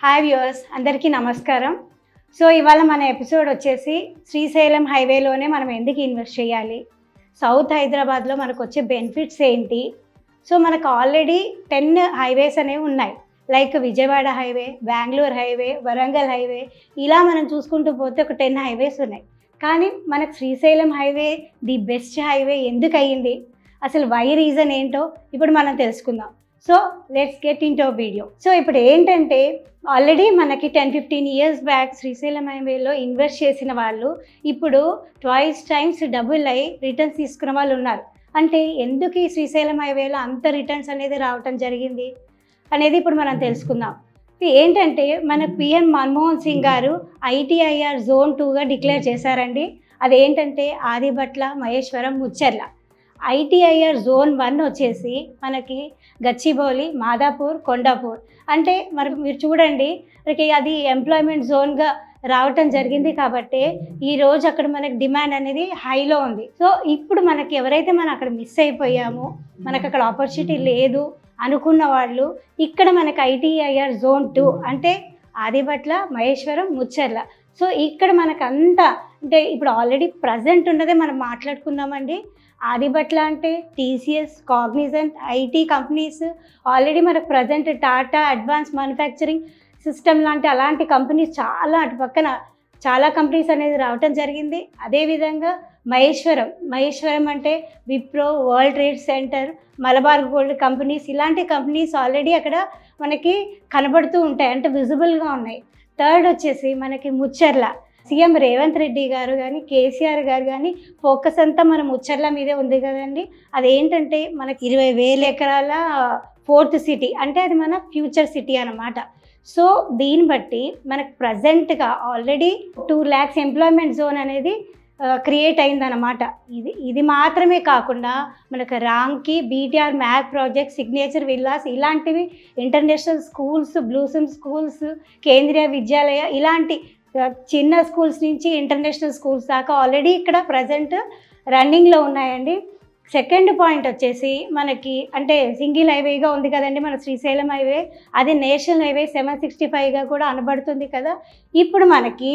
Hi viewers, అందరికీ నమస్కారం. So ఇవాళ మన ఎపిసోడ్ వచ్చేసి శ్రీశైలం హైవేలోనే మనం ఎందుకు ఇన్వెస్ట్ చేయాలి, సౌత్ హైదరాబాద్లో మనకు వచ్చే బెనిఫిట్స్ ఏంటి. సో మనకు ఆల్రెడీ 10 హైవేస్ అనేవి ఉన్నాయి. Like Vijayawada highway, Bengaluru highway, Warangal highway, ఇలా మనం చూసుకుంటూ పోతే ఒక 10 హైవేస్ ఉన్నాయి. కానీ మనకు Srisailam highway the best highway ఎందుకు అయ్యింది, అసలు వై రీజన్ ఏంటో ఇప్పుడు మనం తెలుసుకుందాం. So let's get in to video. So ఇప్పుడు ఏంటంటే ఆల్రెడీ మనకి 10-15 ఇయర్స్ బ్యాక్ శ్రీశైలం హైవేలో ఇన్వెస్ట్ చేసిన వాళ్ళు ఇప్పుడు 2 times డబుల్ అయ్యి రిటర్న్స్ తీసుకున్న వాళ్ళు ఉన్నారు. అంటే ఎందుకు ఈ శ్రీశైలం హైవేలో అంత రిటర్న్స్ అనేది రావటం జరిగింది అనేది ఇప్పుడు మనం తెలుసుకుందాం. ఏంటంటే మన పిఎం మన్మోహన్ సింగ్ గారు ITIR Zone 2గా డిక్లేర్ చేశారండి. అదేంటంటే ఆదిబట్ల, మహేశ్వరం, ముచ్చెర్ల. ITIR Zone 1 వచ్చేసి మనకి గచ్చిబౌలి, మాదాపూర్, కొండాపూర్. అంటే మనకు మీరు చూడండి, మనకి అది ఎంప్లాయ్మెంట్ జోన్గా రావటం జరిగింది కాబట్టి ఈరోజు అక్కడ మనకి డిమాండ్ అనేది హైలో ఉంది. సో ఇప్పుడు మనకి ఎవరైతే మనం అక్కడ మిస్ అయిపోయామో, మనకు అక్కడ ఆపర్చునిటీ లేదు అనుకున్న వాళ్ళు ఇక్కడ మనకి ITIR Zone 2 అంటే ఆదిబట్ల, మహేశ్వరం, ముచ్చెర్ల. సో ఇక్కడ మనకు అంతా అంటే ఇప్పుడు ఆల్రెడీ ప్రజెంట్ ఉన్నదే మనం మాట్లాడుకుందామండి. ఆదిబట్ల అంటే TCS, Cognizant, IT companies already మనకు present Tata advance manufacturing system లాంటి అలాంటి కంపెనీస్ చాలా అటు పక్కన చాలా కంపెనీస్ అనేది రావటం జరిగింది. అదేవిధంగా మహేశ్వరం అంటే Wipro, world trade centre, Malabar gold companies, ఇలాంటి కంపెనీస్ ఆల్రెడీ అక్కడ మనకి కనబడుతూ ఉంటాయి, అంటే విజిబుల్గా ఉన్నాయి. థర్డ్ వచ్చేసి మనకి ముచ్చెర్ల. సీఎం రేవంత్ రెడ్డి గారు కానీ, కేసీఆర్ గారు కానీ ఫోకస్ అంతా మన ముచ్చెర్ల మీదే ఉంది కదండి. అదేంటంటే మనకి 20,000 ఎకరాల 4th సిటీ, అంటే అది మన ఫ్యూచర్ సిటీ అన్నమాట. సో దీన్ని బట్టి మనకు ప్రజెంట్గా ఆల్రెడీ 2 lakhs ఎంప్లాయ్మెంట్ జోన్ అనేది క్రియేట్ అయిందన్నమాట. ఇది మాత్రమే కాకుండా మనకు Ramky, BTR Mac project, signature villas, ఇలాంటివి ఇంటర్నేషనల్ స్కూల్స్, బ్లూసిమ్ స్కూల్స్, కేంద్రీయ విద్యాలయ, ఇలాంటి చిన్న స్కూల్స్ నుంచి ఇంటర్నేషనల్ స్కూల్స్ దాకా ఆల్రెడీ ఇక్కడ ప్రజెంట్ రన్నింగ్లో ఉన్నాయండి. సెకండ్ పాయింట్ వచ్చేసి మనకి అంటే సింగిల్ హైవేగా ఉంది కదండి మన శ్రీశైలం హైవే, అది నేషనల్ హైవే 765గా కూడా అనబడుతుంది కదా. ఇప్పుడు మనకి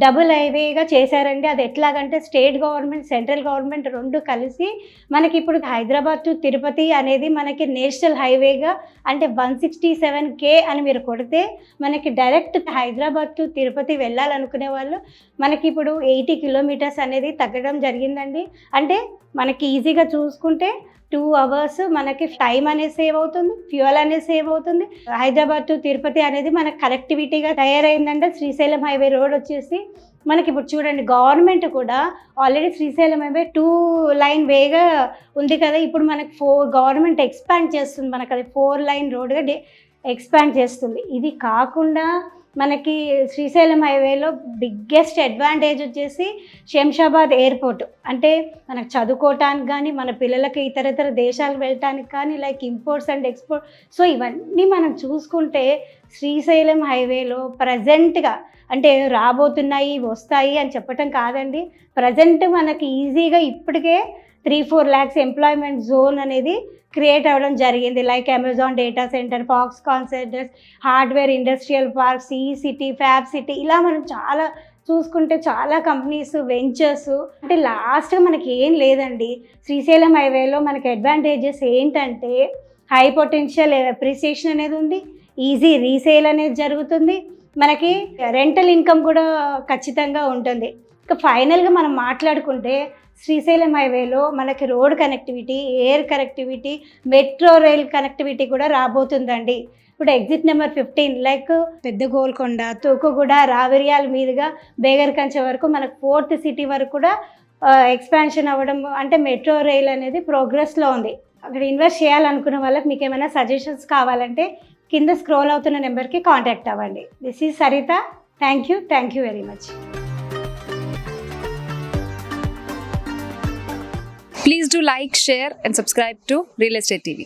డబుల్ హైవేగా చేశారండి. అది ఎట్లాగంటే స్టేట్ గవర్నమెంట్, సెంట్రల్ గవర్నమెంట్ 2 కలిసి మనకి ఇప్పుడు హైదరాబాద్ టు తిరుపతి అనేది మనకి నేషనల్ హైవేగా, అంటే 167K అని మీరు కొడితే మనకి డైరెక్ట్ హైదరాబాద్ టు తిరుపతి వెళ్ళాలనుకునే వాళ్ళు మనకి ఇప్పుడు 80 kilometers అనేది తగ్గడం జరిగిందండి. అంటే మనకి ఈజీగా చూసుకుంటే 2 hours మనకి టైం అనేది సేవ్ అవుతుంది, ఫ్యూయల్ అనేది సేవ్ అవుతుంది. హైదరాబాద్ టు తిరుపతి అనేది మనకు కనెక్టివిటీగా తయారైందంటే శ్రీశైలం హైవే రోడ్ వచ్చేసి మనకి ఇప్పుడు చూడండి, గవర్నమెంట్ కూడా ఆల్రెడీ శ్రీశైలం హైవే 2 lane వేగా ఉంది కదా. ఇప్పుడు మనకి గవర్నమెంట్ ఎక్స్పాండ్ చేస్తుంది, మనకు అది 4 lane రోడ్గా ఎక్స్పాండ్ చేస్తుంది. ఇది కాకుండా మనకి శ్రీశైలం హైవేలో బిగ్గెస్ట్ అడ్వాంటేజ్ వచ్చేసి శంషాబాద్ ఎయిర్పోర్ట్. అంటే మనకు చదువుకోవటానికి కానీ, మన పిల్లలకి ఇతర దేశాలకు వెళ్ళటానికి కానీ, like imports and export. So ఇవన్నీ మనం చూసుకుంటే శ్రీశైలం హైవేలో ప్రజెంట్గా అంటే రాబోతున్నాయి, వస్తాయి అని చెప్పటం కాదండి, ప్రజెంట్ మనకి ఈజీగా ఇప్పటికే 3-4 lakhs ఎంప్లాయ్మెంట్ జోన్ అనేది క్రియేట్ అవ్వడం జరిగింది. Like Amazon data centre, Foxconn centres, hardware industrial park, city, fab city, ఇలా మనం చాలా చూసుకుంటే చాలా కంపెనీస్, వెంచర్స్. అంటే లాస్ట్గా మనకి ఏం లేదండి, శ్రీశైలం హైవేలో మనకి అడ్వాంటేజెస్ ఏంటంటే హై పొటెన్షియల్ అప్రిసియేషన్ అనేది ఉంది, ఈజీ రీసేల్ అనేది జరుగుతుంది, మనకి రెంటల్ ఇన్కమ్ కూడా ఖచ్చితంగా ఉంటుంది. ఇక ఫైనల్గా మనం మాట్లాడుకుంటే శ్రీశైలం హైవేలో మనకి road connectivity, air connectivity, metro rail connectivity కూడా రాబోతుందండి. ఇప్పుడు ఎగ్జిట్ నెంబర్ 15 లైక్ పెద్ద గోల్కొండ, తూకుగూడ, రావిర్యాల మీదుగా బేగర్కంచ వరకు మనకు 4th సిటీ వరకు కూడా ఎక్స్పాన్షన్ అవ్వడం, అంటే మెట్రో రైల్ అనేది ప్రోగ్రెస్లో ఉంది. అక్కడ ఇన్వెస్ట్ చేయాలనుకున్న వాళ్ళకి మీకు ఏమైనా సజెషన్స్ కావాలంటే కింద స్క్రోల్ అవుతున్న నెంబర్కి కాంటాక్ట్ అవ్వండి. This is Saritha. Thank you very much. Please do like, share and subscribe to Real Estate TV.